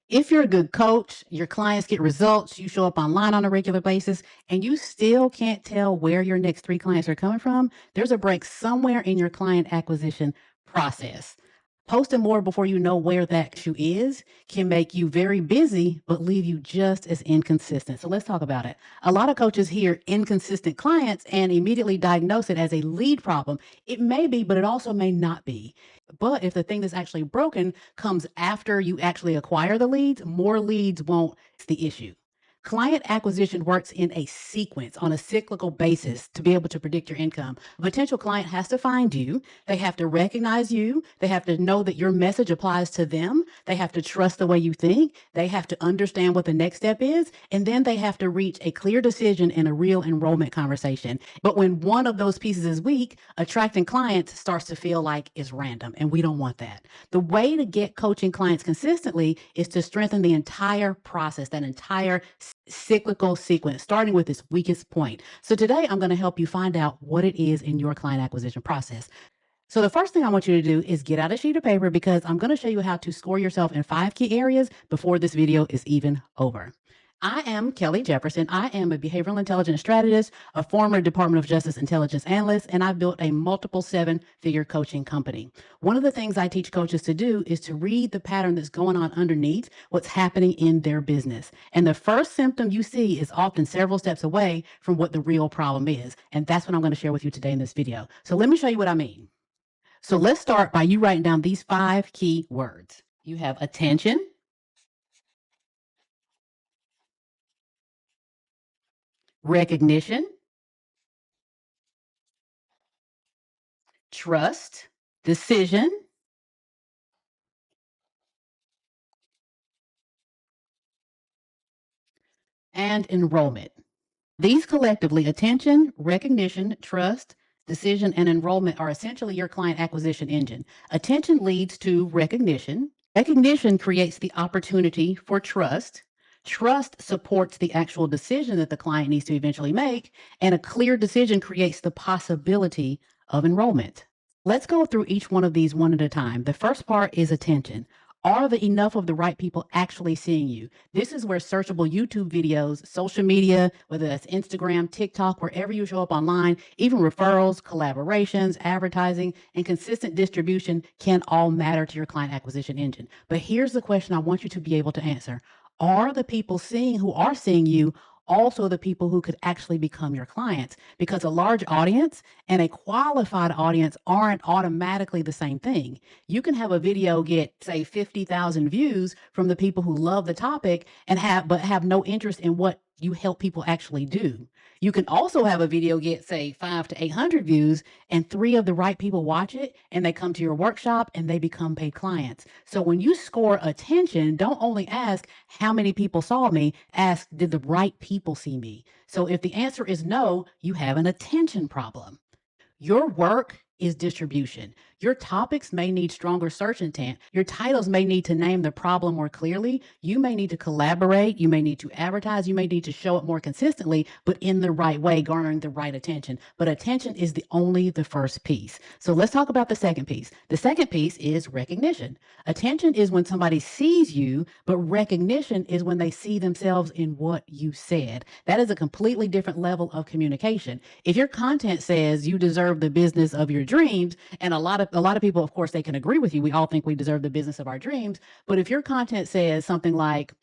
If you're a good coach, your clients get results, you show up online on a regular basis, and you still can't tell where your next 3 clients are coming from, there's a break somewhere in your client acquisition process. Posting more before you know where that issue is can make you very busy, but leave you just as inconsistent. So let's talk about it. A lot of coaches hear inconsistent clients and immediately diagnose it as a lead problem. It may be, but it also may not be. But if the thing that's actually broken comes after you actually acquire the leads, more leads won't fix the issue. Client acquisition works in a sequence on a cyclical basis to be able to predict your income. A potential client has to find you. They have to recognize you. They have to know that your message applies to them. They have to trust the way you think. They have to understand what the next step is. And then they have to reach a clear decision in a real enrollment conversation. But when one of those pieces is weak, attracting clients starts to feel like it's random, and we don't want that. The way to get coaching clients consistently is to strengthen the entire process, that entire cyclical sequence, starting with its weakest point. So today I'm going to help you find out what it is in your client acquisition process. So the first thing I want you to do is get out a sheet of paper because I'm going to show you how to score yourself in 5 key areas before this video is even over. I am Kelly Jefferson. I am a behavioral intelligence strategist, a former Department of Justice intelligence analyst, and I've built a multiple 7-figure coaching company. One of the things I teach coaches to do is to read the pattern that's going on underneath what's happening in their business. And the first symptom you see is often several steps away from what the real problem is. And that's what I'm going to share with you today in this video. So let me show you what I mean. So let's start by you writing down these 5 key words. You have attention, recognition, trust, decision, and enrollment. These collectively, attention, recognition, trust, decision, and enrollment are essentially your client acquisition engine. Attention leads to recognition. Recognition creates the opportunity for trust. Trust supports the actual decision that the client needs to eventually make. And a clear decision creates the possibility of enrollment. Let's go through each one of these one at a time. The first part is attention. Are the enough of the right people actually seeing you? This is where searchable YouTube videos, social media, whether that's Instagram, TikTok, wherever you show up online, even referrals, collaborations, advertising, and consistent distribution can all matter to your client acquisition engine. But here's the question I want you to be able to answer. Are the people who are seeing you also the people who could actually become your clients? Because a large audience and a qualified audience aren't automatically the same thing. You can have a video get, say, 50,000 views from the people who love the topic and have no interest in what you help people actually do. You can also have a video get, say, 500 to 800 views, and 3 of the right people watch it and they come to your workshop and they become paid clients. So when you score attention, don't only ask how many people saw me, ask, did the right people see me? So if the answer is no, you have an attention problem. Your work is distribution. Your topics may need stronger search intent. Your titles may need to name the problem more clearly. You may need to collaborate. You may need to advertise. You may need to show it more consistently, but in the right way, garnering the right attention. But attention is only the first piece. So let's talk about the second piece. The second piece is recognition. Attention is when somebody sees you, but recognition is when they see themselves in what you said. That is a completely different level of communication. If your content says you deserve the business of your dreams, and a lot of people, of course, they can agree with you. We all think we deserve the business of our dreams. But if your content says something like,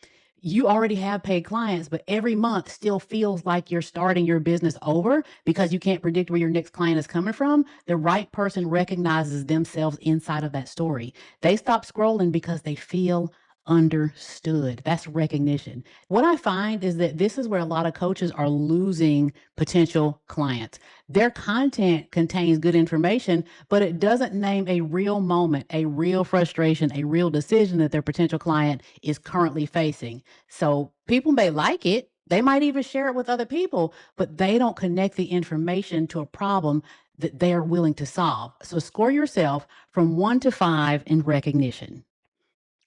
you already have paid clients, but every month still feels like you're starting your business over because you can't predict where your next client is coming from, the right person recognizes themselves inside of that story. They stop scrolling because they feel understood. That's recognition. What I find is that this is where a lot of coaches are losing potential clients. Their content contains good information, but it doesn't name a real moment, a real frustration, a real decision that their potential client is currently facing. So people may like it. They might even share it with other people, but they don't connect the information to a problem that they are willing to solve. So score yourself from 1 to 5 in recognition.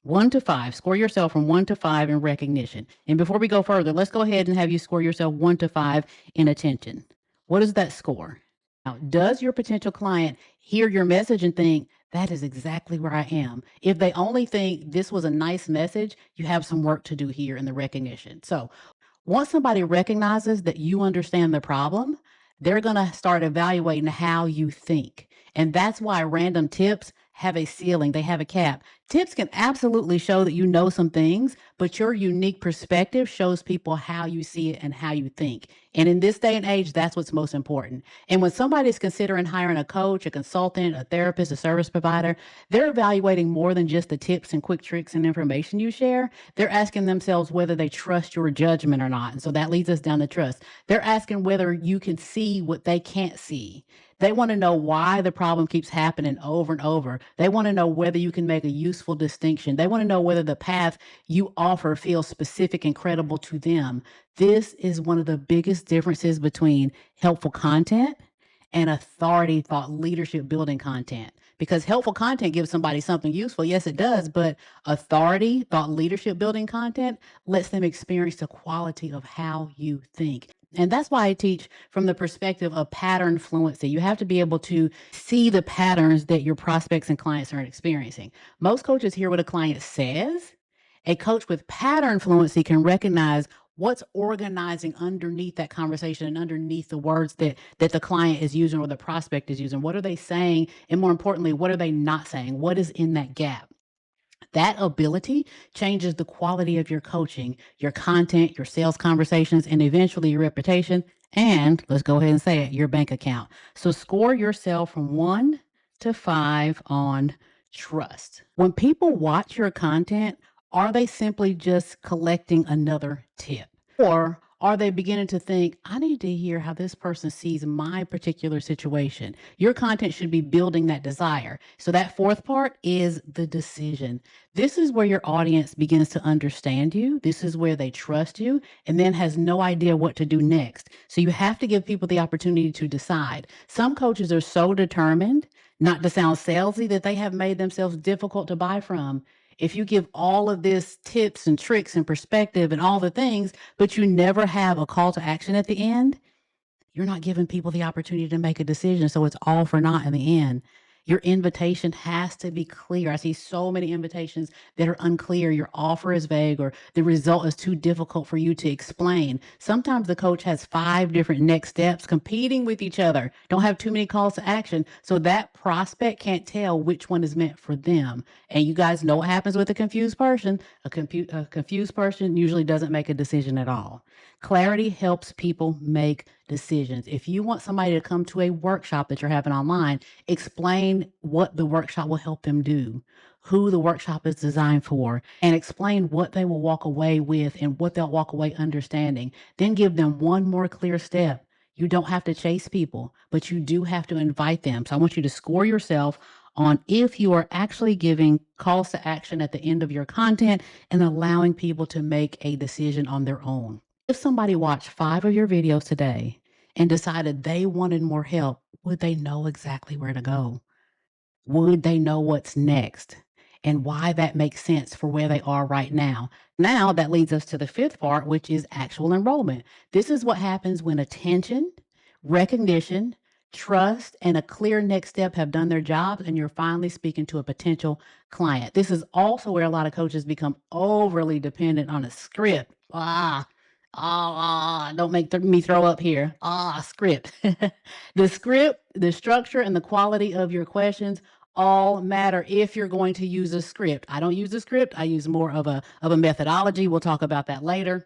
1 to 5. Score yourself from 1 to 5 in recognition. And before we go further, let's go ahead and have you score yourself 1 to 5 in attention. What is that score? Now, does your potential client hear your message and think, That is exactly where I am. If they only think this was a nice message, you have some work to do here in the recognition. So once somebody recognizes that you understand the problem, they're going to start evaluating how you think. And that's why random tips have a ceiling, they have a cap. Tips can absolutely show that you know some things, but your unique perspective shows people how you see it and how you think. And in this day and age, that's what's most important. And when somebody's considering hiring a coach, a consultant, a therapist, a service provider, they're evaluating more than just the tips and quick tricks and information you share. They're asking themselves whether they trust your judgment or not. And so that leads us down to trust. They're asking whether you can see what they can't see. They want to know why the problem keeps happening over and over. They want to know whether you can make a useful distinction. They want to know whether the path you offer feels specific and credible to them. This is one of the biggest differences between helpful content and authority thought leadership building content. Because helpful content gives somebody something useful. Yes, it does. But authority thought leadership building content lets them experience the quality of how you think. And that's why I teach from the perspective of pattern fluency. You have to be able to see the patterns that your prospects and clients are experiencing. Most coaches hear what a client says. A coach with pattern fluency can recognize what's organizing underneath that conversation and underneath the words that the client is using or the prospect is using. What are they saying? And more importantly, what are they not saying? What is in that gap? That ability changes the quality of your coaching, your content, your sales conversations, and eventually your reputation. And let's go ahead and say it, your bank account. So score yourself from 1 to 5 on trust. When people watch your content, are they simply just collecting another tip? Or are they beginning to think, I need to hear how this person sees my particular situation? Your content should be building that desire. So that fourth part is the decision. This is where your audience begins to understand you. This is where they trust you and then has no idea what to do next. So you have to give people the opportunity to decide. Some coaches are so determined not to sound salesy that they have made themselves difficult to buy from. If you give all of this tips and tricks and perspective and all the things, but you never have a call to action at the end, you're not giving people the opportunity to make a decision. So it's all for naught in the end. Your invitation has to be clear. I see so many invitations that are unclear. Your offer is vague or the result is too difficult for you to explain. Sometimes the coach has 5 different next steps competing with each other. Don't have too many calls to action. So that prospect can't tell which one is meant for them. And you guys know what happens with a confused person. A confused person usually doesn't make a decision at all. Clarity helps people make decisions. If you want somebody to come to a workshop that you're having online, explain what the workshop will help them do, who the workshop is designed for, and explain what they will walk away with and what they'll walk away understanding. Then give them one more clear step. You don't have to chase people, but you do have to invite them. So I want you to score yourself on if you are actually giving calls to action at the end of your content and allowing people to make a decision on their own. If somebody watched 5 of your videos today and decided they wanted more help, would they know exactly where to go? Would they know what's next and why that makes sense for where they are right now? Now that leads us to the fifth part, which is actual enrollment. This is what happens when attention, recognition, trust, and a clear next step have done their jobs and you're finally speaking to a potential client. This is also where a lot of coaches become overly dependent on a script. Don't make me throw up here. Script. The script, the structure, and the quality of your questions all matter if you're going to use a script. I don't use a script. I use more of a methodology. We'll talk about that later.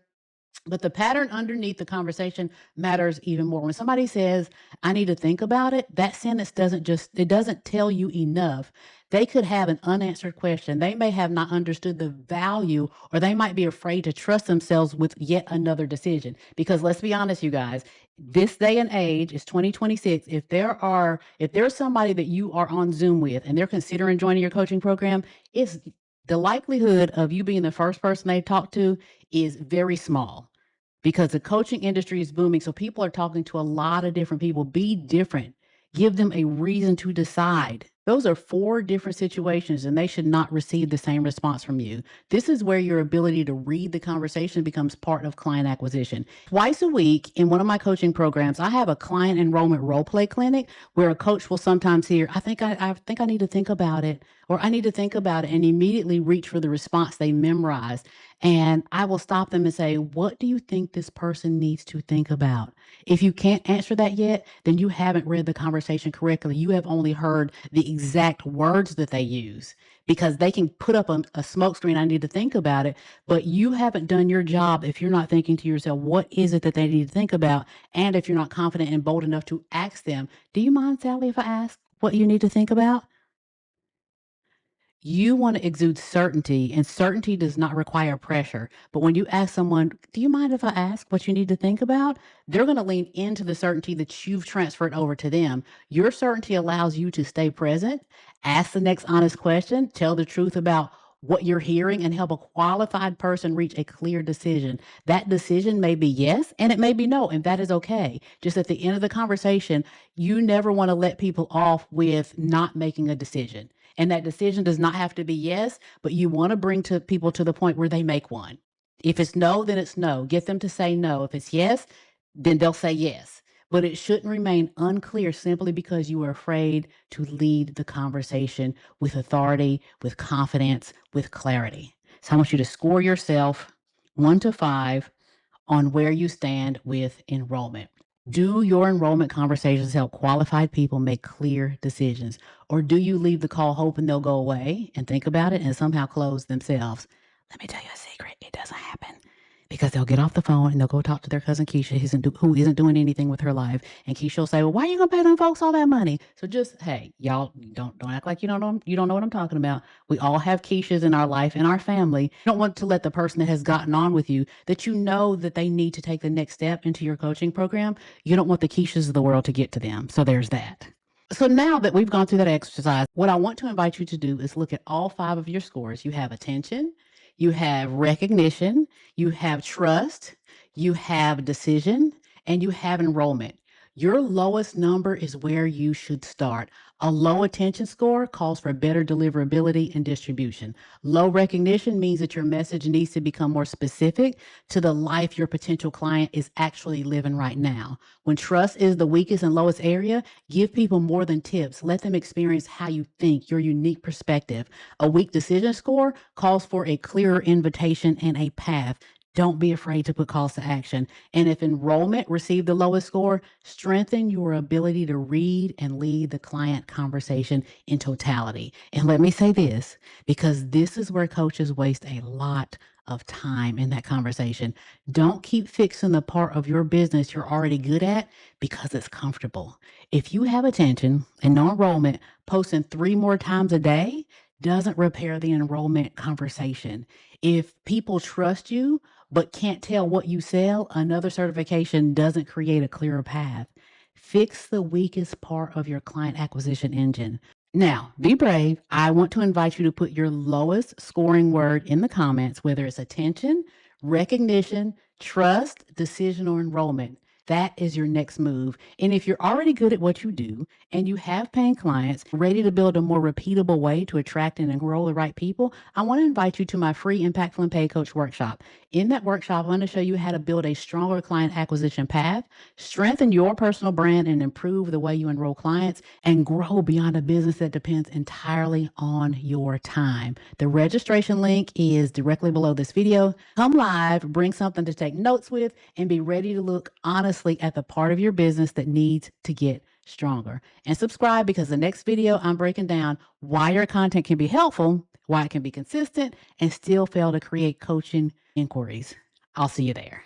But the pattern underneath the conversation matters even more. When somebody says, I need to think about it, that sentence it doesn't tell you enough. They could have an unanswered question. They may have not understood the value, or they might be afraid to trust themselves with yet another decision. Because let's be honest, you guys, this day and age is 2026. If there's somebody that you are on Zoom with and they're considering joining your coaching program, it's the likelihood of you being the first person they talk to is very small because the coaching industry is booming. So people are talking to a lot of different people. Be different. Give them a reason to decide. Those are 4 different situations, and they should not receive the same response from you. This is where your ability to read the conversation becomes part of client acquisition. Twice a week in one of my coaching programs, I have a client enrollment role play clinic where a coach will sometimes hear, I think I need to think about it, or I need to think about it, and immediately reach for the response they memorized. And I will stop them and say, what do you think this person needs to think about? If you can't answer that yet, then you haven't read the conversation correctly. You have only heard the exact words that they use, because they can put up a smoke screen. I need to think about it, but you haven't done your job if you're not thinking to yourself, what is it that they need to think about? And if you're not confident and bold enough to ask them, do you mind, Sally, if I ask what you need to think about? You want to exude certainty, and certainty does not require pressure. But when you ask someone, do you mind if I ask what you need to think about? They're going to lean into the certainty that you've transferred over to them. Your certainty allows you to stay present, ask the next honest question, tell the truth about what you're hearing, and help a qualified person reach a clear decision. That decision may be yes, and it may be no, and that is okay. Just at the end of the conversation, you never want to let people off with not making a decision. And that decision does not have to be yes, but you want to bring to people to the point where they make one. If it's no, then it's no. Get them to say no. If it's yes, then they'll say yes. But it shouldn't remain unclear simply because you are afraid to lead the conversation with authority, with confidence, with clarity. So I want you to score yourself 1 to 5 on where you stand with enrollment. Do your enrollment conversations help qualified people make clear decisions? Or do you leave the call hoping they'll go away and think about it and somehow close themselves? Let me tell you a secret. It doesn't happen, because they'll get off the phone and they'll go talk to their cousin Keisha, who isn't doing anything with her life. And Keisha will say, well, why are you going to pay them folks all that money? So just, hey, y'all don't act like you don't know what I'm talking about. We all have Keishas in our life, in our family. You don't want to let the person that has gotten on with you, that you know that they need to take the next step into your coaching program, you don't want the Keishas of the world to get to them. So there's that. So now that we've gone through that exercise, what I want to invite you to do is look at all 5 of your scores. You have attention, you have recognition, you have trust, you have decision, and you have enrollment. Your lowest number is where you should start. A low attention score calls for better deliverability and distribution. Low recognition means that your message needs to become more specific to the life your potential client is actually living right now. When trust is the weakest and lowest area, give people more than tips. Let them experience how you think, your unique perspective. A weak decision score calls for a clearer invitation and a path. Don't be afraid to put calls to action. And if enrollment received the lowest score, strengthen your ability to read and lead the client conversation in totality. And let me say this, because this is where coaches waste a lot of time in that conversation. Don't keep fixing the part of your business you're already good at because it's comfortable. If you have attention and no enrollment, posting 3 more times a day doesn't repair the enrollment conversation. If people trust you but can't tell what you sell, another certification doesn't create a clearer path. Fix the weakest part of your client acquisition engine. Now, be brave. I want to invite you to put your lowest scoring word in the comments, whether it's attention, recognition, trust, decision, or enrollment. That is your next move. And if you're already good at what you do and you have paying clients ready to build a more repeatable way to attract and enroll the right people, I want to invite you to my free Impactful and Paid Coach workshop. In that workshop, I'm going to show you how to build a stronger client acquisition path, strengthen your personal brand, and improve the way you enroll clients, and grow beyond a business that depends entirely on your time. The registration link is directly below this video. Come live, bring something to take notes with, and be ready to look honestly at the part of your business that needs to get stronger. And subscribe, because the next video I'm breaking down why your content can be helpful, why it can be consistent, and still fail to create coaching inquiries. I'll see you there.